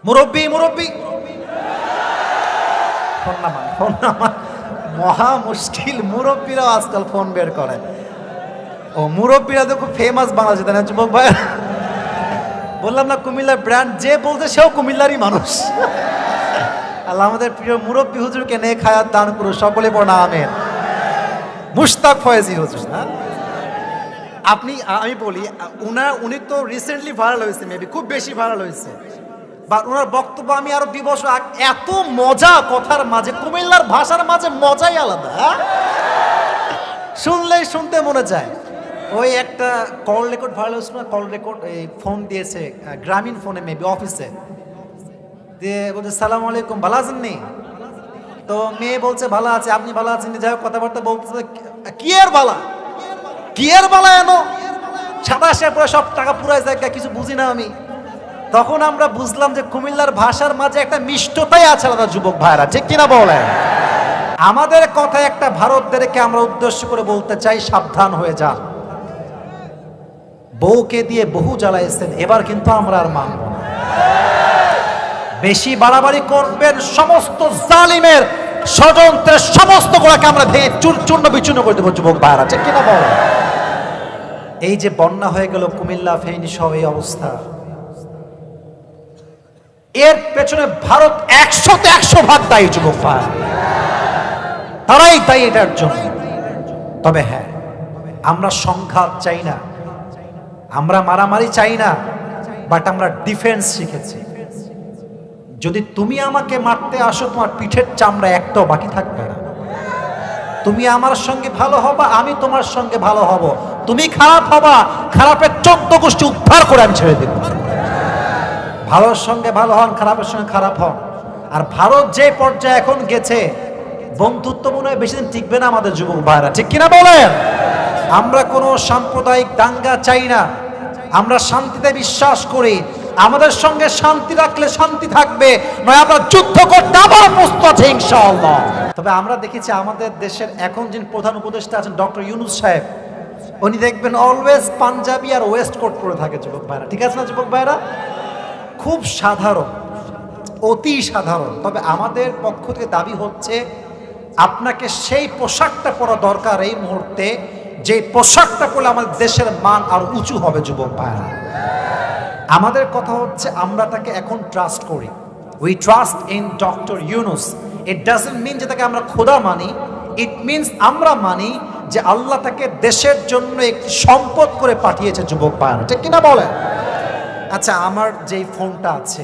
মুরব্বী মুরব্বী ফোন নামান মহা মুশকিল। মুরব্বীরাও আজকাল ফোন বের করে। ও মুরব্বীরা তো খুব ফেমাস বাংলাদেশে, তাই না যুবক ভাই? বললাম না কুমিল্লার ব্র্যান্ড, যে বলতে সেও কুমিল্লারই মানুষ। আল্লাহ আমাদের প্রিয় মুরব্বী হুজুরকে নেক হায়াত দান করুন, সকলে পড়া আমিন। মুশতাক ফয়েজি হুজুর না? আমি বলি উনি তো রিসেন্টলি ভাইরাল হয়েছে, মেবি খুব বেশি ভাইরাল হয়েছে, বা ওনার বক্তব্য আমি আরো 2 বছর এত মজা কথার মাঝে, কুমিল্লার ভাষার মাঝে মজাই আলাদা। শুনলেই শুনতে মনে যায়। ওই একটা কল রেকর্ড ভাইরাল হয়েছিল না, কল রেকর্ড এই ফোন দিয়েছে গ্রামীণ ফোনে, মেবি অফিসে দিয়ে বলছে সালাম আলাইকুম, ভালো আছেন নি? তো মেয়ে বলছে ভালো আছে, আপনি ভালো আছেন? যাই হোক কথাবার্তা বলতেছে, কি এর বালা এনো সাদা আসে পরে সব টাকা পুরাই যায়, কিছু বুঝি না আমি। তখন আমরা বুঝলাম যে কুমিল্লার ভাষার মাঝে একটা মিষ্টতাই আছে আলাদা। যুবক ভাইরা ঠিক কিনা বলেন? আমাদের কথা একটা ভারতদেরকে আমরা উদ্দেশ্য করে বলতে চাই, সাবধান হয়ে যান। বউকে দিয়ে বহু জ্বালাইছেন, এবার কিন্তু আমরা আর মানব না। বেশি বাড়াবাড়ি করবেন, সমস্ত জালিমের ষড়যন্ত্রের সমস্ত গোড়াকে আমরা ভেঙে চূর্ণ বিচূর্ণ করে দেবো। যুবক ভাইরা ঠিক কিনা বলেন? এই যে বন্যা হয়ে গেল কুমিল্লা, ফেনী সহ এই অবস্থা, এর পেছনে ভারত 100তে 100 ভাগ দায়ী। যুবক ভাই, তারাই দায়ী এটার জন্য। তবে হ্যাঁ, আমরা সংঘাত চাই না, আমরা মারামারি চাই না, বাট আমরা ডিফেন্স শিখেছি। যদি তুমি আমাকে মারতে আসো, তোমার পিঠের চামড়া একটাও বাকি থাকবে না। তুমি আমার সঙ্গে ভালো হবা, আমি তোমার সঙ্গে ভালো হব। তুমি খারাপ হবা, খারাপের 14 গোষ্ঠী উদ্ধার করে আমি ছেড়ে দেব। ভালোর সঙ্গে ভালো হন, খারাপের সঙ্গে খারাপ হন। আর ভারত যে পর্যায়ে এখন গেছে, বন্ধুত্ব মনে হয় বেশি দিন টিকবে না আমাদের যুবক ভাইরা ঠিক কিনা বলেন? আমরা কোনো সাম্প্রদায়িক দাঙ্গা চাই না, আমরা শান্তিতে বিশ্বাস করি। আমাদের সঙ্গে শান্তি রাখলে শান্তি থাকবে, নয় আমরা যুদ্ধ করতে আবার প্রস্তুত আছি ইনশাআল্লাহ। তবে আমরা দেখেছি আমাদের দেশের এখন যিনি প্রধান উপদেষ্টা আছেন ডক্টর ইউনূস সাহেব, উনি দেখবেন অলওয়েজ পাঞ্জাবি আর ওয়েস্ট কোট পরে থাকে। যুবক ভাইরা ঠিক আছে না? যুবক ভাইরা খুব সাধারণ, অতি সাধারণ। তবে আমাদের পক্ষ থেকে দাবি হচ্ছে, আপনাকে সেই পোশাকটা পরা দরকার এই মুহূর্তে, যে পোশাকটা পরলে আমাদের দেশের মান আর উঁচু হবে। যুবক ভাইরা, আমাদের কথা হচ্ছে আমরা তাকে এখন ট্রাস্ট করি। We trust in doctor Yunus. It doesn't mean যে তাকে আমরা খোদা মানি, ইট মিনস আমরা মানি যে আল্লাহ তাকে দেশের জন্য একটি সম্পদ করে পাঠিয়েছে। যুবক ভাইরা ঠিক কিনা বলেন? আচ্ছা, আমার যেই ফোনটা আছে,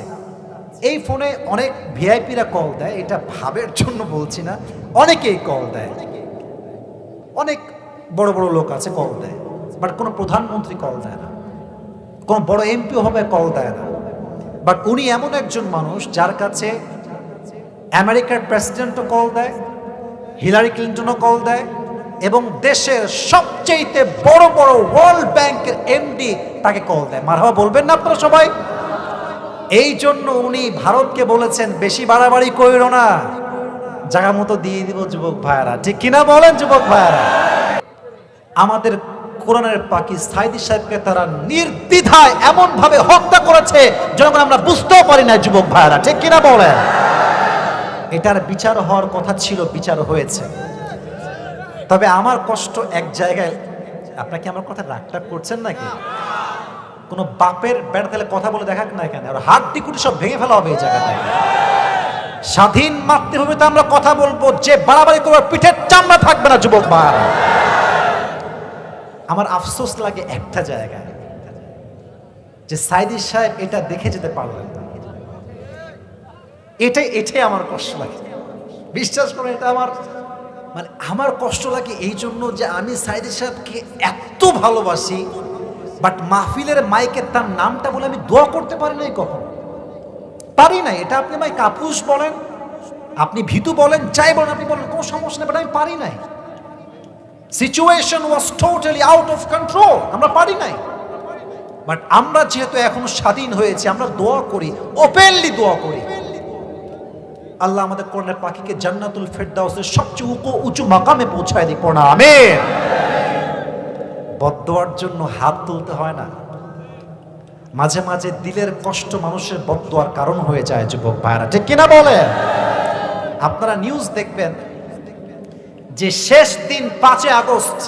এই ফোনে অনেক ভিআইপিরা কল দেয়, এটা ভাবের জন্য বলছি না, অনেকেই কল দেয়, অনেক বড় বড় লোক আছে কল দেয়, বাট কোনো প্রধানমন্ত্রী কল দেয় না, কোনো বড় এমপিও হবে কল দেয় না। বাট উনি এমন একজন মানুষ যার কাছে আমেরিকার প্রেসিডেন্টও কল দেয়, হিলারি ক্লিন্টনও কল দেয়, এবং দেশের সবচেয়ে বড় বড় ওয়ার্ল্ড ব্যাংকের এমডি তাকে কল দেয়। মারহাবা বলবেন না আপনারা সবাই? এই জন্য উনি ভারতকে বলেছেন, বেশি বাড়াবাড়ি কইরো না, জায়গা মতো দিয়ে দিব। যুবক ভাইয়ারা ঠিক কিনা বলেন? যুবক ভাইয়ারা, আমাদের কোরআনের পাখি সাইদি সাহেবকে তারা নির্দ্বিধায় এমন ভাবে হত্যা করেছে যখন আমরা বুঝতেও পারি না। যুবক ভাইয়ারা ঠিক কিনা বলেন? এটার বিচার হওয়ার কথা ছিল, বিচার হয়েছে। তবে আমার কষ্ট এক জায়গায়, আপনাকে আমার কথা রাগটাগ করছেন নাকি? কোনো বাপের বেড়া তাহলে কথা বলে দেখাক না কেন, আর হাড্ডি কুটি সব ভেঙে ফেলা হবে এই জায়গাটায়। স্বাধীন মাতৃভূমিতে আমরা কথা বলবো, যে বাড়াবাড়ি করবার পিঠের চামড়া থাকবে না। যুবক ভাইরা, আমার আফসোস লাগে একটা জায়গায়, যে সাইদি সাহেব এটা দেখে যেতে পারলেন না। এটাই আমার কষ্ট লাগে, বিশ্বাস করেন। এটা আমার কষ্ট লাগে এই জন্য যে আমি সাইদি সাহেবকে এত ভালোবাসি, বাট মাহফিলের মাইকে তার নামটা বলে আমি দোয়া করতে পারি নাই, কখনো পারি নাই। এটা আপনি ভাই কাপুরুষ বলেন, আপনি ভীতু বলেন, যাই বলেন, আপনি বলেন, কোনো সমস্যা নেই, বাট আমি পারি নাই। Situation was totally out of control, আমরা পারি নাই। বাট আমরা যেহেতু এখনো স্বাধীন হয়েছি, আমরা দোয়া করি, ওপেনলি দোয়া করি, আল্লাহ আমাদের কোরআনের পাখিকে জান্নাতুল ফেরদাউসের সবচেয়ে উঁচু মাকামে পৌঁছায় দিক। পড়া আমিন। বদদোয়ার জন্য হাত তুলতে হয় না, মাঝে মাঝে দিলের কষ্ট মানুষের বদদোয়ার কারণ হয়ে যায় যুবক ভাইরা, ঠিক কিনা বলে? আপনারা নিউজ দেখবেন যে শেষ দিন 5 আগস্ট,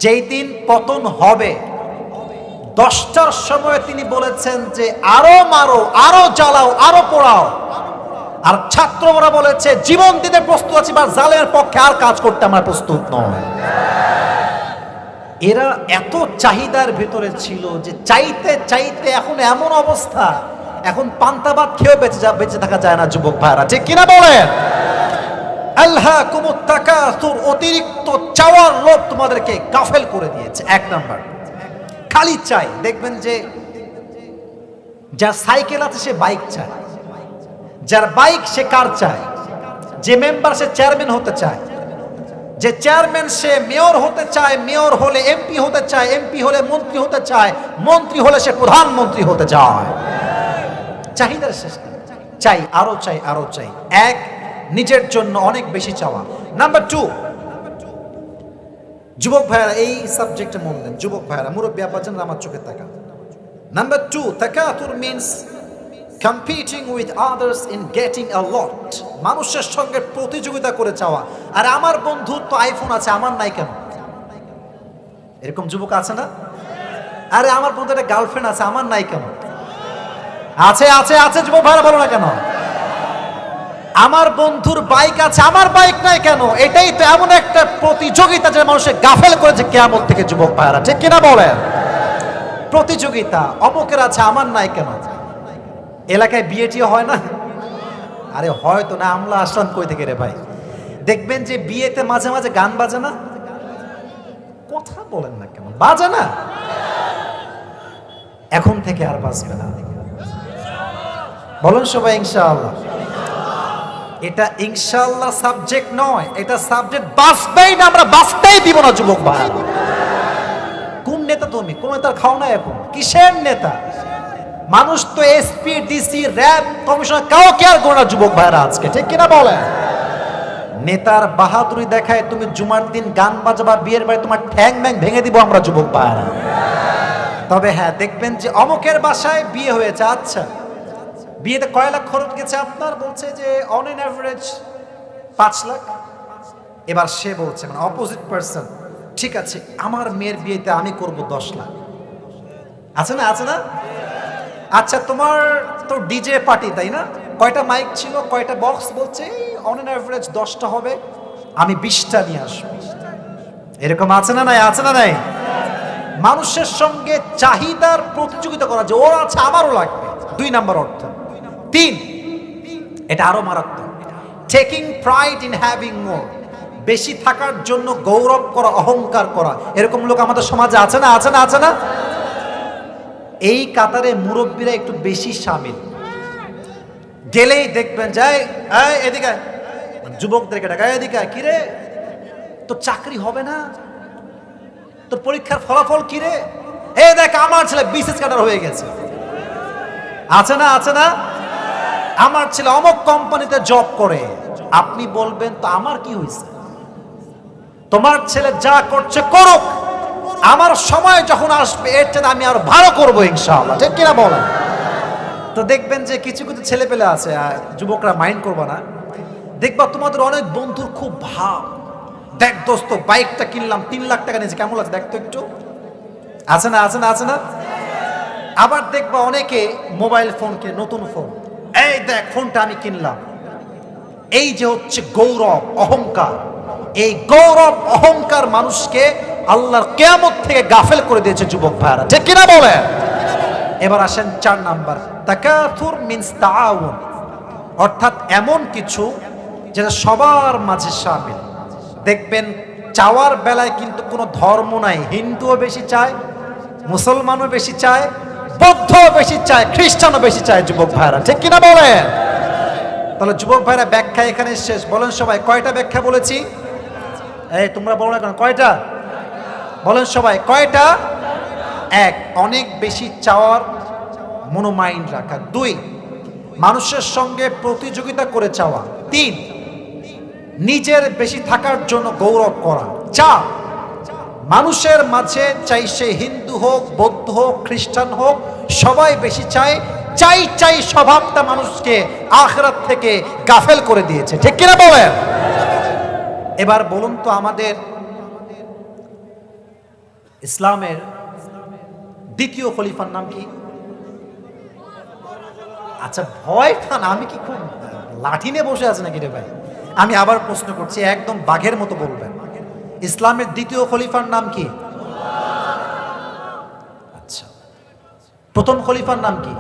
যেই দিন পতন হবে, 10টার সময় তিনি বলেছেন যে আরো মারো, আরো জ্বালাও, আরো পোড়াও। আর ছাত্ররা বলেছে জীবন দিতে প্রস্তুত আছি, বা জালেমের পক্ষে আর কাজ করতে আমরা প্রস্তুত নয়। এরা এত চাহিদার ভিতরে ছিল যে চাইতে চাইতে এখন এমন অবস্থা, এখন পান্তাবাদ খেয়েও বেঁচে থাকা যায় না যুবক ভাইরা, ঠিক কিনা বলেন? আল্লাহকুমুত তাকাসুর, অতিরিক্ত চাওয়ার লোভ তোমাদেরকে গাফেল করে দিয়েছে। 1 নাম্বার, খালি চাই। দেখবেন যে যার সাইকেল আছে সে বাইক চায়, যার বাইক সে কার চায়, যে মেম্বার সে চেয়ারম্যান হতে চায়, যে চেয়ারম্যান সে মেয়র হতে চায়, মেয়র হলে এমপি হতে চায়, এমপি হলে মন্ত্রী হতে চায়, মন্ত্রী হলে সে প্রধানমন্ত্রী হতে চায়। চাহিদার শেষ নেই, চাই, আরো চাই, আরো চাই। 1, নিজের জন্য অনেক বেশি চাওয়া। নাম্বার 2, যুবক ভাইরা এই সাবজেক্টে মন দেন, যুবক ভাইরা, মুরব্বী আব্বাজান আমার চোখে তাকান। নাম্বার 2, তাকাতুর means competing with others in getting a lot, মানুষের সঙ্গে প্রতিযোগিতা করে চাওয়া। আর আমার বন্ধুর তো আইফোন আছে, আমার নাই কেন? এরকম যুবক আছে না? আরে আমার বন্ধুর একটা গার্লফ্রেন্ড আছে, আমার নাই কেন? আছে আছে আছে, যুবক ভাইরা বলো না কেন? আমার বন্ধুর বাইক আছে, আমার বাইক নাই কেন? এটাই তো এমন একটা প্রতিযোগিতা যে মানুষের গাফেল করেছে কিয়ামত থেকে, যুবক ভাইরা, ঠিক কিনা বলেন? প্রতিযোগিতা, অমুকের আছে আমার নাই কেন? এলাকায় বিয়েটিও হয় না? আরে হয়তো না, আমলা আসলাম কই থেকে রে ভাই? দেখবেন যে বিয়েতে মাঝে মাঝে গান বাজে না? কথা বলেন না কেন? বাজে না? এখন থেকে আর বাজবে না, বলেন সবাই ইনশাআল্লাহ। এটা ইনশাআল্লাহ সাবজেক্ট নয়, এটা সাবজেক্ট বাঁচবেই না, আমরা বাঁচতেই দিব না যুবক ভাই। কোন নেতা তুমি? কোন নেতার খাও না এখন? কিসের নেতা? মানুষ তো SP, DC, RAB, commissioner cow care করে না যুবক ভাইরা আজকে, ঠিক কিনা বলেন? নেতার বাহাদুরি দেখায় তুমি জুমার দিন গান বাজাবা, বিয়ের বাড়ি তোমার ঠ্যাং ব্যাং ভেঙে দিব আমরা যুবক ভাইরা। তবে হ্যাঁ, দেখবেন যে অমুকের বাসায় বিয়ে হয়েছে, আচ্ছা বিয়েতে কয় লাখ খরচ গেছে আপনার? বলছে যে অন এন অ্যাভারেজ 5 লাখ। এবার সে বলছে, মানে অপোজিট পার্সন, ঠিক আছে আমার মেয়ের বিয়েতে আমি করব 10 লাখ। আছে না? আছে না? আচ্ছা তোমার তো ডিজে পার্টি, তাই না? কয়টা মাইক ছিল, কয়টা বক্স? বলছে অন এন অ্যাভারেজ 10টা হবে, আমি 20টা নিয়ে আসবো। এরকম আছে না নাই? আছে না নাই? মানুষের সঙ্গে চাহিদার প্রতিযোগিতা করা, যে ওর আছে আমারও লাগবে। 2 নাম্বার অর্থ। 3, এটা আরো মারাত্মক, টেকিং প্রাইড ইন হ্যাভিং মোর, বেশি থাকার জন্য গৌরব করা, অহংকার করা। এরকম লোক আমাদের সমাজে আছে না? আছে না? আছে না? এই কাতারে মুরব্বীরা একটু বেশি শামিল। গেলেই দেখবেন যায় এদিকে, যুবকদেরকে ডাকা, এদিকে কি রে তোর চাকরি হবে না? তোর পরীক্ষার ফলাফল কি রে? এই দেখ আমার ছেলে বিসিএস ক্যাডার হয়ে গেছে। আছে না? আছে না? আমার ছেলে অমুক কোম্পানিতে জব করে। আপনি বলবেন তো আমার কি হয়েছে? তোমার ছেলে যা করছে করুক, আমার সময় যখন আসবে এর চেয়ে আমি আরো ভালো করবো ইনশাআল্লাহ, ঠিক কিনা বলেন? তো দেখবেন যে কিছু কিছু ছেলে পেলে আছে, যুবকরা মাইন্ড করবা না, দেখবা তোমাদের অনেক বন্ধুর খুব ভাব, দেখ দোস্ত বাইকটা কিনলাম 3 লাখ টাকা নিয়েছে, কেমন আছে দেখতো একটু। আছে না? আছে না? আছে না? আবার দেখবা অনেকে মোবাইল ফোন কে, নতুন ফোন, এই দেখ ফোনটা আমি কিনলাম। এই যে হচ্ছে গৌরব, অহংকার, এই গৌরব অহংকার মানুষকে আল্লাহর কিয়ামত থেকে গাফেল করে দিয়েছে যুবক ভাইরা, ঠিক কিনা বলেন? এবার আসেন 4 নাম্বার, তাকাথুর মিনস তাআউন, অর্থাৎ এমন কিছু যেটা সবার মাঝে শামিল। দেখবেন চাওয়ার বেলায় কিন্তু কোনো ধর্ম নাই, হিন্দুও বেশি চায়, মুসলমানও বেশি চায়, বৌদ্ধও বেশি চায়, খ্রিস্টানও বেশি চায় যুবক ভাইরা, ঠিক কিনা বলেন? তাহলে যুবক ভাইরা ব্যাখ্যা এখানে শেষ। বলেন সবাই কয়টা ব্যাখ্যা বলেছি? এই তোমরা বলো না কেন, কয়টা? বলেন সবাই কয়টা? 1, অনেক বেশি চাওয়ার মনোমাইন্ড রাখা। 2, মানুষের সঙ্গে প্রতিযোগিতা করে চাওয়া। 3, নিজের বেশি থাকার জন্য গৌরব করা। 4, মানুষের মাঝে, চাই সে হিন্দু হোক, বৌদ্ধ হোক, খ্রিস্টান হোক, সবাই বেশি চায় চাই চাই স্বভাবটা মানুষকে আখিরাত থেকে গাফেল করে দিয়েছে, ঠিক কিনা বলেন? এবার বলুন তো, আমাদের ইসলামের দ্বিতীয় খলিফার নাম কি? আচ্ছা ভয় পান, আমি কি খুব লাঠি নিয়ে বসে আছি নাকি রে ভাই? আমি আবার প্রশ্ন করছি, একদম বাঘের মতো বলবেন। ইসলামের দ্বিতীয় খলিফার নাম কি? আচ্ছা, প্রথম খলিফার নাম কি?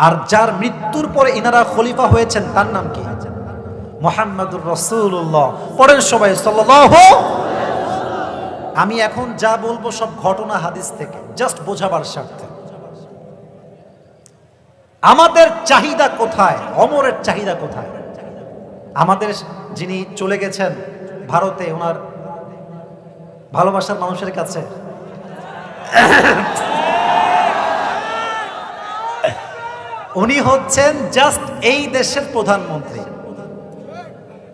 আর যার মৃত্যুর পরে ইনারা খলিফা হয়েছেন তার নাম কি? মুহাম্মাদুর রাসূলুল্লাহ। পড়েন সবাই সাল্লাল্লাহু। আমি এখন যা বলবো সব ঘটনা হাদিস থেকে, জাস্ট বোঝাবার স্বার্থে। আমাদের চাহিদা কোথায়? ওমরের চাহিদা কোথায়? আমাদের যিনি চলে গেছেন ভারতে, ওনার ভালোবাসার মানুষের কাছে, উনি হচ্ছেন জাস্ট এই দেশের প্রধানমন্ত্রী।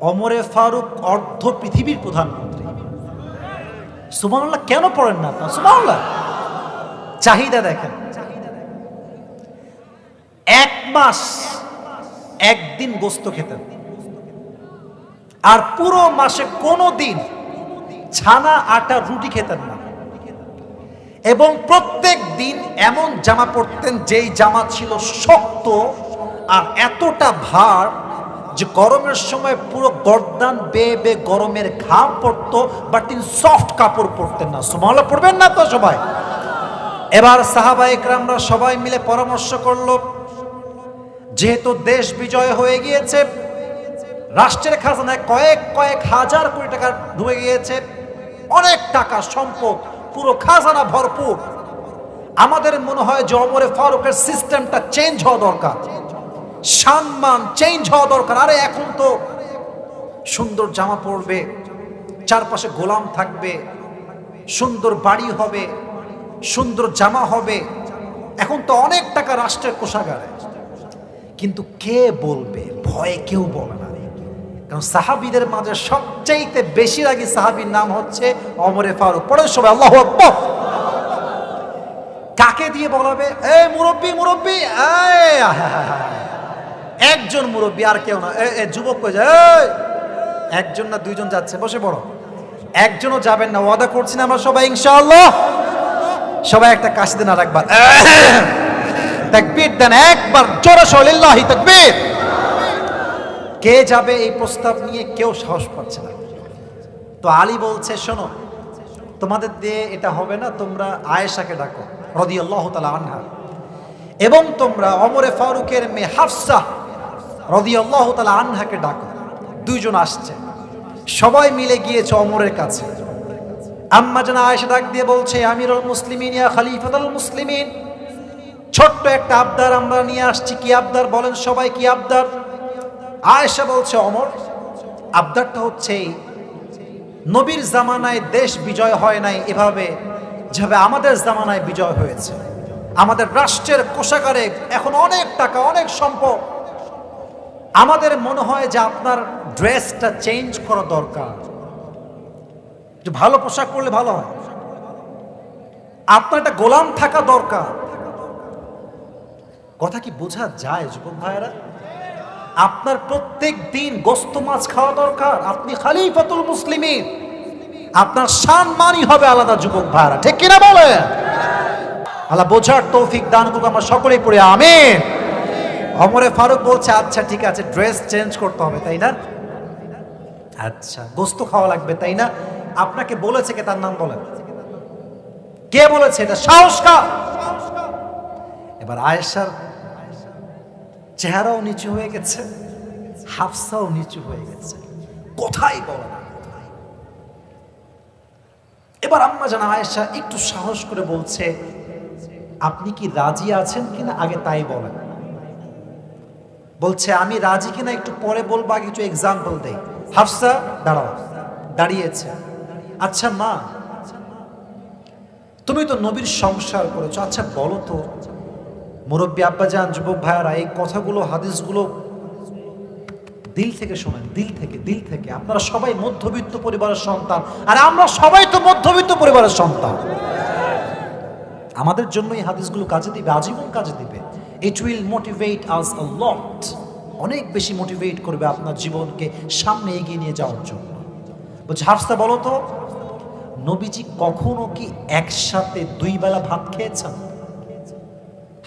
ওমরে ফারুক অর্ধ পৃথিবীর প্রধানমন্ত্রী। সুবহানাল্লাহ কেন পড়েন না আপনারা? সুবহানাল্লাহ। চাহিদা দেখেন, এক মাস একদিন গোস্ত খেতেন, আর পুরো মাসে কোনো দিন ছানা আটা রুটি খেতেন না, এবং প্রত্যেক দিন এমন জামা পরতেন যেই জামা ছিল শক্ত আর এতটা ভার যে গরমের সময় পুরো গর্দান বেয়ে বেয়ে গরমের ঘাম পড়তো, বাট তিনি সফট কাপড় পরতেন না। সুবহানাল্লাহ পড়বেন না তো সবাই? এবার সাহাবা ইকরামরা সবাই মিলে পরামর্শ করলো, যেহেতু দেশ বিজয় হয়ে গিয়েছে, রাষ্ট্রের খাজানায় কয়েক কয়েক হাজার কোটি টাকা ঢুকে গিয়েছে, অনেক টাকা সম্পদ, পুরো খাজানা ভরপুর। আমাদের মনে হয় যে ওমরে ফারুকের সিস্টেমটা চেঞ্জ হওয়া দরকার, সম্মান চেঞ্জ হওয়া দরকার। আরে এখন তো সুন্দর জামা পরবে, চারপাশে গোলাম থাকবে, সুন্দর বাড়ি হবে, সুন্দর জামা হবে, এখন তো অনেক টাকা রাষ্ট্রের কোষাগারে। কিন্তু কে বলবে? ভয়ে কেউ বলে না, কারণ সাহাবীদের মাঝে সবচাইতে বেশি রাগী সাহাবীর নাম হচ্ছে ওমরে ফারুক। পড়ে সবাই আল্লাহু আকবার। কাকে দিয়ে বলাবে? এই মুরব্বি মুরব্বি, একজন মুরব্বি আর কেউ না। যুবক কই যায়? একজন না দুইজন যাচ্ছে, বসে পড়ো। একজনও যাবেন না, ওয়াদা করছি না আমরা সবাই ইনশাআল্লাহ। সবাই একটা কাশি দেন আর একবার তাকবীর দেন, একবার জোরে লিল্লাহি তাকবীর। কে যাবে এই প্রস্তাব নিয়ে? কেউ সাহস পাচ্ছে না। তো আলী বলছে, শোনো, তোমাদের দিয়ে এটা হবে না, তোমরা আয়েশাকে ডাকো রাদিয়াল্লাহু তাআলা আনহা, এবং তোমরা ওমরে ফারুকের মেয়ে হাফসা রাদিয়াল্লাহু তাআলা আনহাকে ডাকো। দুইজন আসছে, সবাই মিলে গিয়েছে ওমরের কাছে। আম্মা জান আয়েশা ডাক দিয়ে বলছে, আমিরুল মুসলিমিন ইয়া খলিফাতুল মুসলিমিন, ছোট্ট একটা আবদার আমরা নিয়ে আসছি। কি আবদার বলেন সবাই, কি আবদার? আয়েশা বলছে, ওমর, আবদারটা হচ্ছে নবীর জামানায় দেশ বিজয় হয় নাই এভাবে যেভাবে আমাদের জামানায় বিজয় হয়েছে। আমাদের রাষ্ট্রের কোষাগারে এখন অনেক টাকা, অনেক সম্পদ। আমাদের মনে হয় যে আপনার ড্রেসটা চেঞ্জ করা দরকার, যে ভালো পোশাক পরলে ভালো হয়, আপনার একটা গোলাম থাকা দরকার। কথা কি বোঝা যায় যুবক ভাইয়েরা? আপনার প্রত্যেক দিন গোস্ত মাছ খাওয়া দরকার। আপনি খলিফাতুল মুসলিমিন, আপনার সম্মানই হবে আলাদা যুবক ভাইয়েরা, ঠিক কিনা বলে? আল্লাহ বোঝার তৌফিক দান করুক, আমরা সকলেই পড়ি আমিন। ওমরে ফারুক বলছে, আচ্ছা ঠিক আছে, ড্রেস চেঞ্জ করতে হবে তাই না? আচ্ছা, গোস্ত খাওয়া লাগবে তাই না? আপনাকে বলেছে কে? তার নাম বলেন। কে বলেছে? এটা সাহস কার? এবার আয়েশার চেহারাও নিচু হয়ে গেছে, হাফসাও নিচু হয়ে গেছে, কোথায় বলে না। এবার আম্মা জান আয়েশা একটু সাহস করে বলছে, আপনি কি রাজি আছেন কিনা আগে তাই বলেন। বলছে, আমি রাজি কিনা একটু পরে বলবো, আগে কিছু এক্সাম্পল দেই। হাফসা দাঁড়াও, দাঁড়িয়েছে। আচ্ছা মা, তুমি তো নবীর সংসার করেছো, আচ্ছা বলো তো মুরব্বী আব্বাজান, যুবক ভাইয়ারা, এই কথাগুলো হাদিসগুলো দিল থেকে শোনেন, দিল থেকে। আপনারা সবাই মধ্যবিত্ত পরিবারের সন্তান, আর আমরা সবাই তো মধ্যবিত্ত পরিবারের সন্তান। আমাদের জন্য এই হাদিসগুলো কাজে দিবে, আজীবন কাজে দিবে। ইট উইল মোটিভেট আস আ লট, অনেক বেশি মোটিভেট করবে আপনার জীবনকে সামনে এগিয়ে নিয়ে যাওয়ার জন্য। বলছে হাফসা বলো তো, নবীজি কখনো কি একসাথে 2 বেলা ভাত খেয়েছেন?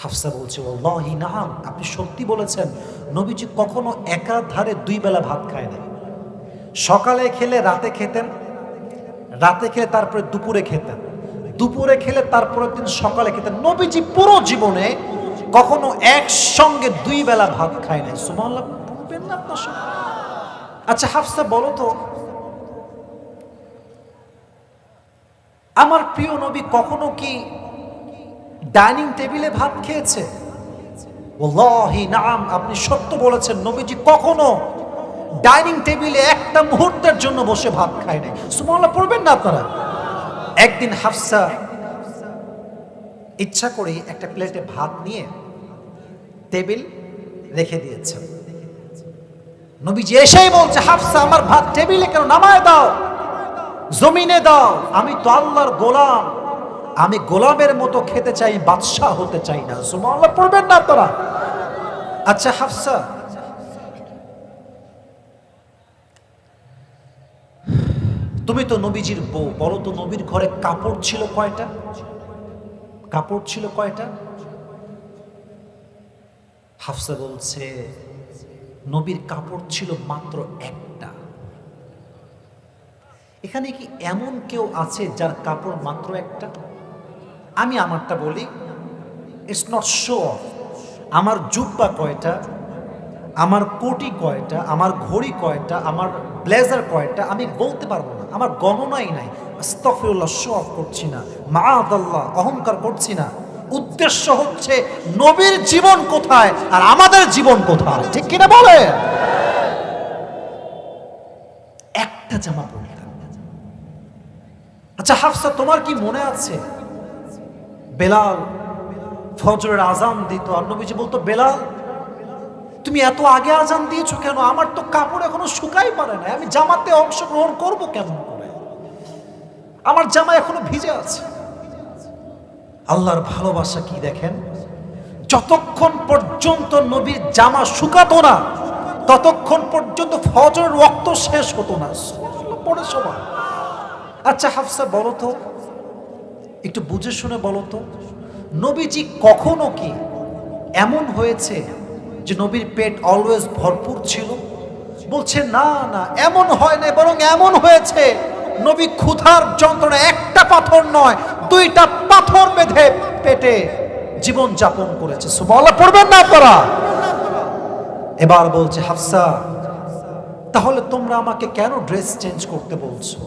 হাফসা বলছে ওয়াল্লাহি নাম, আপনি সত্যি বলেছেন, নবীজি কখনো একাধারে 2 বেলা ভাত খায় না। সকালে খেলে রাতে খেতেন, রাতে খেলে তারপরে দুপুরে খেতেন, দুপুরে খেলে তারপরের দিন সকালে খেতেন। নবীজি পুরো জীবনে কখনো একসঙ্গে 2 বেলা ভাত খায় নাই। সুবহানাল্লাহ বলবেন না আপনার সঙ্গে? আচ্ছা হাফসা বলো তো, আমার প্রিয় নবী কখনো কি ডাইনিং টেবিলে ভাত খেয়েছে? ওয়াল্লাহি নাম, আপনি সত্য বলেছেন, নবীজি কখনো ডাইনিং টেবিলে একটা মুহূর্তের জন্য বসে ভাত খায় নাই। সুবহানাল্লাহ পড়বেন না আপনারা? একদিন হাফসা ইচ্ছা করে একটা প্লেটে ভাত নিয়ে টেবিল রেখে দিয়েছেন। নবীজি এসেই বলছে, হাফসা আমার ভাত টেবিলে কেন, নামায় দাও, জমিনে দাও, আমি তো আল্লাহর গোলাম, আমি গোলামের মতো খেতে চাই, বাদশাহ হতে চাই না। সুবহানাল্লাহ পড়বেন না আপনারা? আচ্ছা হাফসা, তুমি তো নবীজির বউ, বলো তো নবীর ঘরে কাপড় ছিল কয়টা? কাপড় ছিল কয়টা? হাফসা বলছে নবীর কাপড় ছিল মাত্র একটা। এখানে কি এমন কেউ আছে যার কাপড় মাত্র একটা? আমি আমারটা বলি, ইটস নট শো অফ। আমার জুব্বা কয়টা, আমার কোটি কয়টা, আমার ঘড়ি কয়টা, আমার ব্লেজার কয়টা, আমি বলতে পারবো না, আমার গণনাই নাই। আস্তাগফিরুল্লাহ, শো অফ করছি না, মাআযাল্লাহ, অহংকার করছি না। উদ্দেশ্য হচ্ছে নবীর জীবন কোথায় আর আমাদের জীবন কোথায়, ঠিক কিনা বলে? একটা জামা পরতাম। আচ্ছা হাফসা, তোমার কি মনে আছে বেলাল ফজরের আজান দিত আর নবীজি বলতো, বেলাল তুমি এত আগে আজান দিয়েছো কেন? আমার তো কাপড় এখনো শুকাই পারে না, আমি জামাতে অংশগ্রহণ করবো কেমন করে? আমার জামা এখনো ভিজে আছে। আল্লাহর ভালোবাসা কি দেখেন, যতক্ষণ পর্যন্ত নবীর জামা শুকাতো না ততক্ষণ পর্যন্ত ফজরের ওয়াক্ত শেষ হতো না। পড়ে সময়। আচ্ছা হাফসা বলো তো, একটু বুঝে শুনে বলো তো, নবীজি কখনো কি এমন হয়েছে যে নবীর পেট অলওয়েজ ভরপুর ছিল? বলছে না না, এমন হয় না, বরং এমন হয়েছে নবী ক্ষুধার যন্ত্রণা একটা পাথর নয় 2টা পাথর বেঁধে পেটে জীবন যাপন করেছে। সুবহানাল্লাহ পড়বেন না আপনারা? এবার বলছে হাফসা, তাহলে তোমরা আমাকে কেন ড্রেস চেঞ্জ করতে বলছো?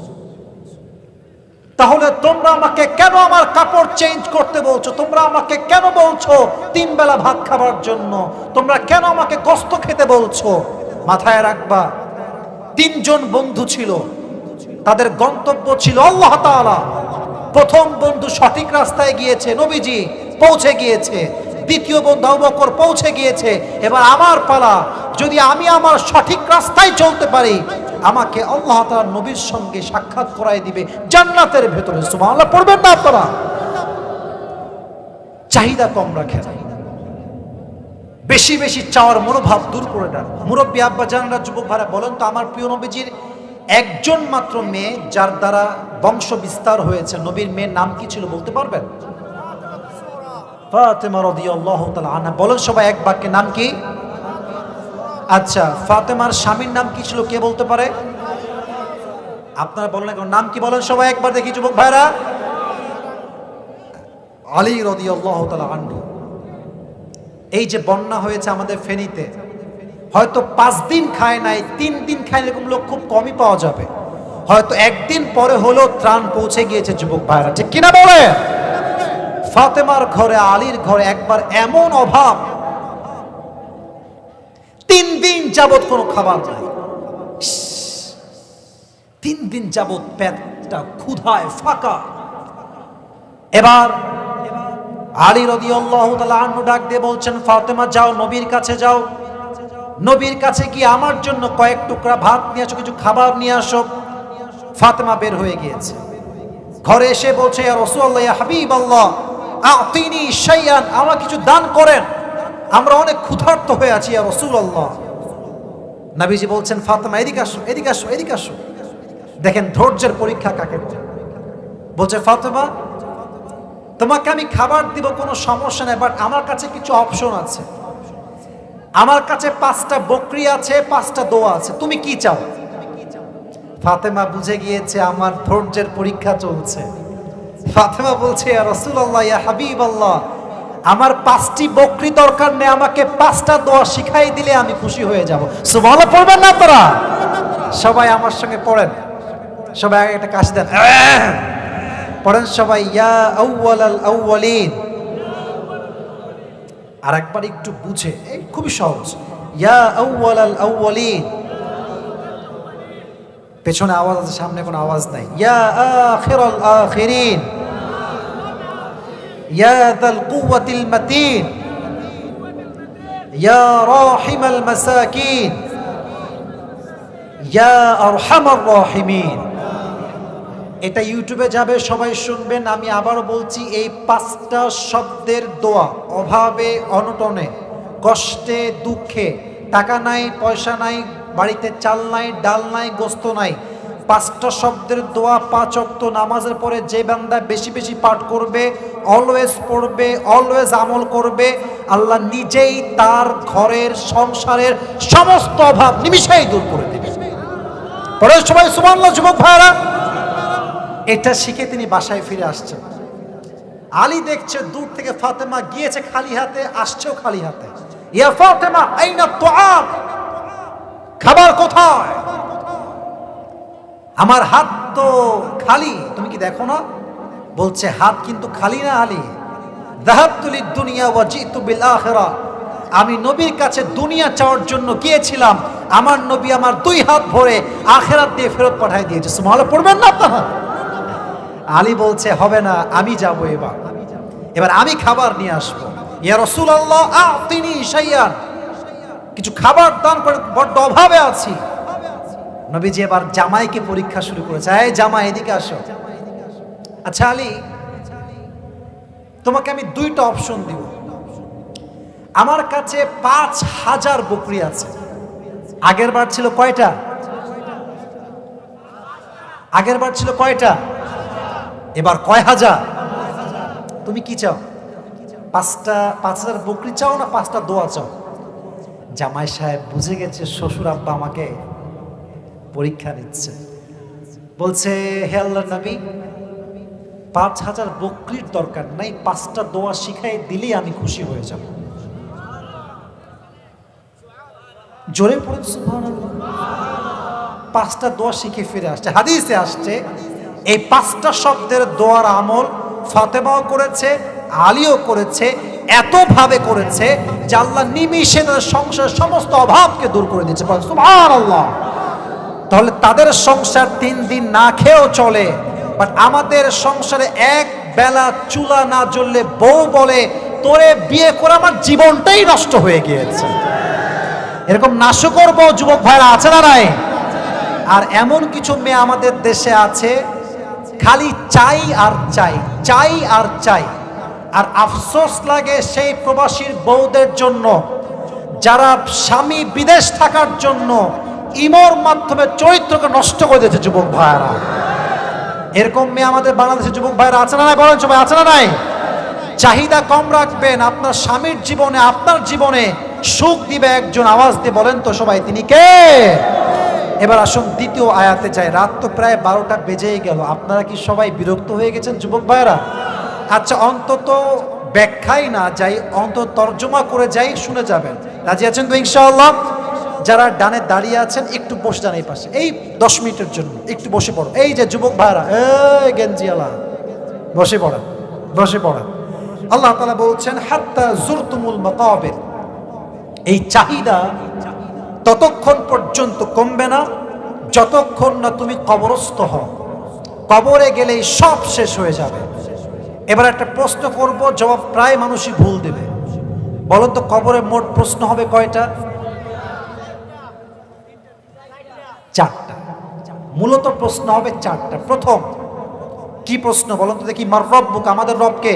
তাহলে তোমরা আমাকে কেন আমার কাপড় চেঞ্জ করতে বলছো? তোমরা আমাকে কেন বলছো 3 বেলা ভাত খাবার জন্য? তোমরা কেন আমাকে কষ্ট খেতে বলছো? মাথায় রাখবা, 3 জন বন্ধু ছিল, তাদের গন্তব্য ছিল আল্লাহ তাআলা। প্রথম বন্ধু সঠিক রাস্তায় গিয়েছে, নবীজি পৌঁছে গিয়েছে। দ্বিতীয় বন্ধু আবু বকর পৌঁছে গিয়েছে। এবার আমার পালা, যদি আমি আমার সঠিক রাস্তায় চলতে পারি, আমাকে আল্লাহ তাআলা নবীর সঙ্গে সাক্ষাৎ করায় দিবে জান্নাতের ভেতরে। সুবহানাল্লাহ পড়বেন না আপনারা? চাহিদা কম রাখেন, বেশি বেশি চাওয়ার মনোভাব দূর করে দেন। মুরব্বী আব্বা জানরা, যুবক ভাইরা, বলেন তো আমার প্রিয় নবীজির একজন মাত্র মেয়ে যার দ্বারা বংশ বিস্তার হয়েছে, নবীর মেয়ের নাম কি ছিল বলতে পারবেন? ফাতেমা রাদিয়াল্লাহু তাআলা আনহা। বলেন সবাই এক বাক্যে, নাম কি? আচ্ছা, ফাতেমার স্বামীর নাম কি ছিল, কে বলতে পারে? আপনারা বলেন এখন, নাম কি বলেন সবাই একবার দেখি যুবক ভাইরা? আলী রাদিয়াল্লাহু তাআলা আনহু। এই যে বন্যা হয়েছে আমাদের ফেনীতে, হয়তো 5 দিন খায় নাই, 3 দিন খায়, এরকম লোক খুব কমই পাওয়া যাবে। হয়তো একদিন পরে হলেও ত্রাণ পৌঁছে গিয়েছে যুবক ভাইরা, ঠিক কিনা বলে? ফাতেমার ঘরে, আলীর ঘরে একবার এমন অভাব, 3 দিন যাবত কোনো খাবার নাই। 3 দিন যাবত পেটটা ক্ষুধায় ফাঁকা। এবার আলী রাদিয়াল্লাহু তাআলা আনহু ডাক দিয়ে বলছেন, ফাতেমা যাও, নবীর কাছে যাও, নবীর কাছে গিয়ে আমার জন্য কয়েক টুকরা ভাত নিয়ে আসো, কিছু খাবার নিয়ে আসো। ফাতেমা বের হয়ে গিয়েছে, ঘরে এসে বলছে, ইয়া রাসূলুল্লাহ, ইয়া হাবিবাল্লাহ, আতিনি শাইয়ান, আমাকে কিছু দান করেন, আমরা অনেক ক্ষুধার্ত হয়ে আছি ইয়া রাসূলুল্লাহ। নবীজি বলছেন, ফাতেমা এদিকে আসো, এদিকে আসো, এদিকে আসো। দেখেন ধৈর্যের পরীক্ষা কাকে বলে। বলছে, ফাতেমা তোমাকে আমি খাবার দিব, কোনো সমস্যা নেই, বাট আমার কাছে কিছু অপশন আছে। আমার কাছে 5টা বকরি আছে, 5টা দোয়া আছে, তুমি কি চাও? ফাতেমা বুঝে গিয়েছে আমার ধৈর্যের পরীক্ষা চলছে। ফাতেমা বলছে, ইয়া রাসূলুল্লাহ, ইয়া হাবিবাল্লাহ, আমার 5টি বকরি দরকার নেই, আমাকে 5টা দোয়া শিখাই দিলে আমি খুশি হয়ে যাব। সুবহানাল্লাহ পড়বেন না আপনারা? সবাই আমার সঙ্গে পড়েন, সবাই আগে একটা কাশি দেন, পড়েন সবাই, ইয়া আউয়ালাল আউয়ালিন। আর একবার একটু বুঝে, এই খুবই সহজ, ইয়া আউয়ালাল আউয়ালিন। পেছনে আওয়াজ আছে, সামনে কোনো আওয়াজ নাই। ইয়া আখিরাল আখিরিন, ইয়া যাল কুওয়াতিল মাতিন, ইয়া রাহিমাল মাসাকিন, ইয়া আরহামার রাহিমিন। এটা ইউটিউবে যাবে, সবাই শুনবেন। আমি আবারও বলছি, এই 5টা শব্দের দোয়া অভাবে অনটনে, কষ্টে দুঃখে, টাকা নাই পয়সা নাই, বাড়িতে চাল নাই ডাল নাই গোস্ত নাই, 5টা শব্দের দোয়া 5 ওয়াক্ত নামাজের পরে যে বান্দা বেশি বেশি পাঠ করবে, অলওয়েজ পড়বে, অলওয়েজ আমল করবে, আল্লাহ নিজেই তার ঘরের সংসারের সমস্ত অভাব নিমিষেই দূর করে দেবে। পরে সবাই সুবহানাল্লাহ যুবক ভাইরা। এটা শিখে তিনি বাসায় ফিরে আসছেন। আলী দেখছে দূর থেকে ফাতেমা গিয়েছে খালি হাতে, আসছেও খালি হাতে। ইয়া ফাতেমা আইনা তুআম, খাবার কোথায়? আমার হাত তো খালি, তুমি কি দেখো না? বলছে, হাত কিন্তু খালি না আলী, যাহাবতু লিদ দুনিয়া ওয়া জিতু বিল আখিরা, আমি নবীর কাছে দুনিয়া চাওয়ার জন্য গিয়েছিলাম, আমার নবী আমার 2 হাত ভরে আখিরাত দিয়ে ফেরত পাঠিয়ে দিয়েছে। সুবহানাল্লাহ পড়বেন না আপনারা? আলী বলছে, হবে না, আমি যাব, এবার আমি খাবার নিয়ে আসবো। ইয়া রাসূলুল্লাহ আতিনি শাইয়ান, কিছু খাবার দান করে, বড্ড অভাবে আছি। নবীজি এবার জামাইকে পরীক্ষা শুরু করেছে, এই জামাই এদিকে আসো। আচ্ছা আলী, তোমাকে আমি 2টা অপশন দিব। আমার কাছে 5000 বকরি আছে। আগের বার ছিল কয়টা? আগের বার ছিল কয়টা? এবার কয় হাজার? তুমি কি চাও? 5000 বকরি চাও না 5টা দোয়া চাও? জামাই সাহেব বুঝে গেছে শ্বশুর আব্বা আমাকে পরীক্ষা নিচ্ছে। বলছে, হে আল্লাহর নবী, 5000 বকরির দরকার নাই, 5টা দোয়া শিখাই দিলেই আমি খুশি হয়ে যাব। জোরে পড়েন সুবহানাল্লাহ। 5টা দোয়া শিখে ফিরে আসছে। হাদিসে আসছে, এই 5টা শব্দের দোয়ার আমল ফাতেমাও করেছে, আলীও করেছে, এতভাবে করেছে যে আল্লাহ নিমিষে তাদের সংসারের সমস্ত অভাবকে দূর করে দিয়েছে। সুবহানাল্লাহ। তাহলে তাদের সংসার 3 দিন না খেয়েও চলে, বাট আমাদের সংসারে এক বেলা চুলা না জ্বললে বউ বলে, তোরে বিয়ে করে আমার জীবনটাই নষ্ট হয়ে গিয়েছে। এরকম নাশকর বউ যুবক ভাইরা আছে না নাই? আর এমন কিছু মেয়ে আমাদের দেশে আছে, খালি চাই আর চাই, চাই আর চাই। আর আফসোস লাগে সেই প্রবাসীর বউদের জন্য যারা স্বামী বিদেশ থাকার জন্য ইমোর মাধ্যমে চরিত্রকে নষ্ট করে দিয়েছে। যুবক ভাইরা, এরকম মেয়ে আমাদের বাংলাদেশের যুবক ভাইরা আছে না নাই? বলেন সবাই, আছে না নাই? চাহিদা কম রাখবেন, আপনার স্বামীর জীবনে, আপনার জীবনে সুখ দিবে একজন। আওয়াজ দিয়ে বলেন তো সবাই, তিনি কে? এবার আসুন দ্বিতীয় আয়াতে যাই। রাত তো প্রায় 12টা বেজেই গেল। আপনারা কি সবাই বিরক্ত হয়ে গেছেন যুবক ভাইরা? আচ্ছা, অন্তত ব্যাখ্যাই না যাই, অন্তত তর্জমা করে যাই, শুনে যাবেন। রাজি আছেন তো ইনশাআল্লাহ? যারা ডানে দাঁড়িয়ে আছেন একটু বসে যান এই পাশে, এই 10 মিনিটের জন্য একটু বসে পড়ো। এই যে যুবক ভাইরা, এই গেঞ্জিওয়ালা, বসে পড়েন, বসে পড়েন। আল্লাহ তাআলা বলছেন, হাত্তা জুরতুমুল মাকাবির, এই চাহিদা ততক্ষণ পর্যন্ত কমবে না যতক্ষণ না তুমি কবরস্থ হও। কবরে গেলেই সব শেষ হয়ে যাবে। এবার একটা প্রশ্ন করব, জবাব প্রায় মানুষই ভুল দেবে। বলো তো, কবরে মোট প্রশ্ন হবে কয়টা? চারটা। মূলত প্রশ্ন হবে চারটা। প্রথম কি প্রশ্ন বলুন তো দেখি? মার রব্বুক, আমাদের রবকে?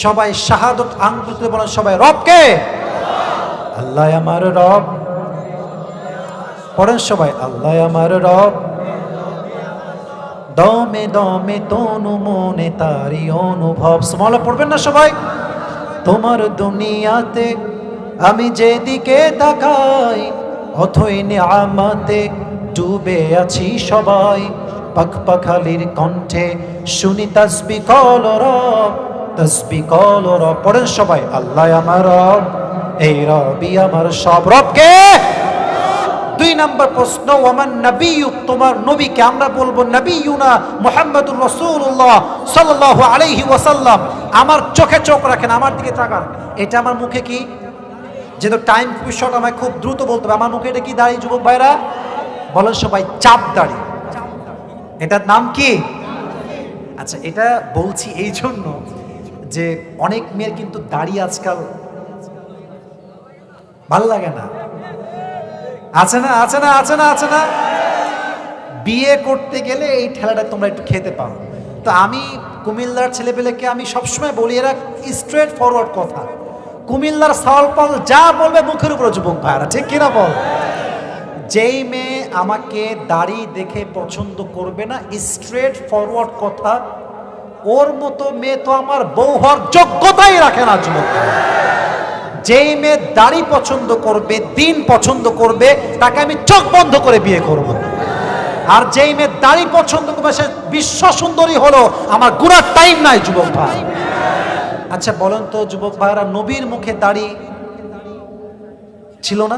সবাই শাহাদত আঙ্গুল বলেন, সবাই রবকে? আল্লাহ আমার রব। পড়েন সবাই, আল্লাহ আমার রব। দমে দমে তনু মনে তারি অনুভব। সুবহানাল্লাহ পড়বেন না সবাই? তোমার দুনিয়াতে আমি যেদিকে তাকাই, অথই নিয়ামতে ডুবে আছি সবাই। পাখ পাখালির কণ্ঠে শুনি তাসবিহ কল রব, তাসবিহ কল রব। পড়েন সবাই, আল্লাহ আমার রব, এই রবই আমার সব। রবকে? দুই নম্বর প্রশ্ন, ওমান নবিয়্যুক, তোমার নবীকে? আমরা বলবো নবিয়্যুনা মুহাম্মাদুর রাসূলুল্লাহ সাল্লাল্লাহু আলাইহি ওয়াসাল্লাম। আমার চোখে চোখ রাখেন, আমার দিকে তাকান। এটা আমার মুখে কি? যেহেতু টাইম খুবই শর্ট, আমায় খুব দ্রুত বলতে হবে। আমার মুখে এটা কি দাড়ি যুবক ভাইরা? বলেন সবাই, চাপ দাড়ি। এটার নাম কি? আচ্ছা, এটা বলছি এই জন্য যে অনেক মেয়ের কিন্তু দাড়ি আজকাল ভাল লাগে না। আছে না, আছে না, আছে না, আছে না? বিয়ে করতে গেলে এই ঠেলাটা তোমরা একটু খেতে পারো। তো আমি কুমিল্লার ছেলেপেলেকে আমি সবসময় বলি, এরা স্ট্রেট ফরওয়ার্ড কথা। কুমিল্লার সাওয়ালপাল যা বলবে মুখের উপর যুবক ভাইরা, ঠিক কিনা বল? যেই মেয়ে আমাকে দাড়ি দেখে পছন্দ করবে না, স্ট্রেট ফরওয়ার্ড কথা, ওর মতো মেয়ে তো আমার বউ হওয়ার যোগ্যতাই রাখে না যুবক। যেই মেয়ে দাড়ি পছন্দ করবে, দিন পছন্দ করবে, তাকে আমি চোখ বন্ধ করে বিয়ে করব। আর যেই মেয়ে দাড়ি পছন্দ করবে সে বিশ্ব সুন্দরী হলো, আমার গুনার টাইম নাই যুবক ভাই। আচ্ছা বলেন তো যুবক ভাইরা, নবীর মুখে দাড়ি ছিল না?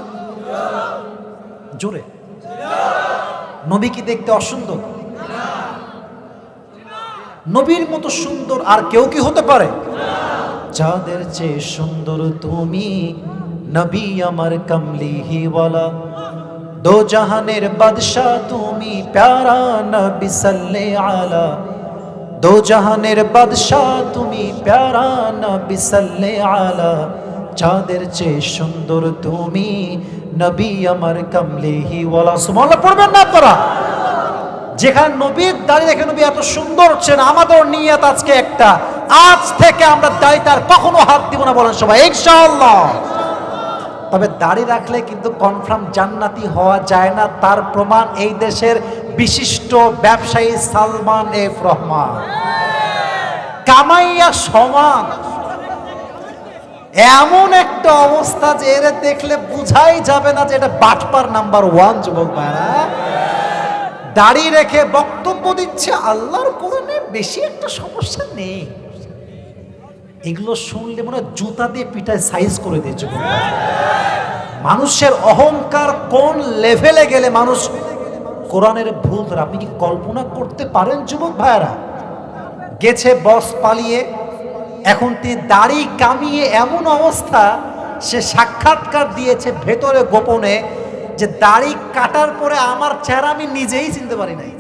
জোরে। নবী কি দেখতে অসুন্দর? নবীর মতো সুন্দর আর কেউ কি হতে পারে? যাদের চেয়ে সুন্দর তুমি, নবী আমার কমলিহিওয়ালা। দো জাহানের বাদশা তুমি, প্যারা নবী সাল্লে আলা। দো জাহানের বাদশা তুমি, প্যারা নবী সাল্লে আলা। যাদের চেয়ে সুন্দর তুমি, নবী আমার কমলিহিওয়ালা। সুবহানাল্লাহ পড়বেন না আপনারা? যেখানে নবীর দাড়ি দেখে নবী এত সুন্দর হচ্ছেন, আমাদের নিয়ত আজকে একটা, আজ থেকে আমরা দাড়িতে আর কখনো হাত দিব না। বলেন সবাই ইনশাআল্লাহ। তবে দাড়ি রাখলে কিন্তু কনফার্ম জান্নাতি হওয়া যায় না। তার প্রমাণ এই দেশের বিশিষ্ট ব্যবসায়ী সালমান এফ রহমান। কামাইয়া সমান, এমন একটা অবস্থা যে এর দেখলে বুঝাই যাবে না যে এটা বাটপার নাম্বার 1 যুবক ভাইরা। দাড়ি রেখে বক্তব্য দিচ্ছে, আল্লাহর কোরআনে বেশি একটা সমস্যা নেই। এগুলো শুনলে মনে হয় জুতা দিয়ে পিঠায় সাইজ করে দিয়ে যুবক ভাইরা। মানুষের অহংকার কোন লেভেলে গেলে মানুষ কোরআনের ভুল ধরে, আপনি কি কল্পনা করতে পারেন যুবক ভাইরা? গেছে বস পালিয়ে, এখন তিনি দাড়ি কামিয়ে এমন অবস্থা, সে সাক্ষাৎকার দিয়েছে ভেতরে গোপনে যে দাড়ি কাটার পরে আমার চেহারা আমি নিজেই চিনতে পারি নাই।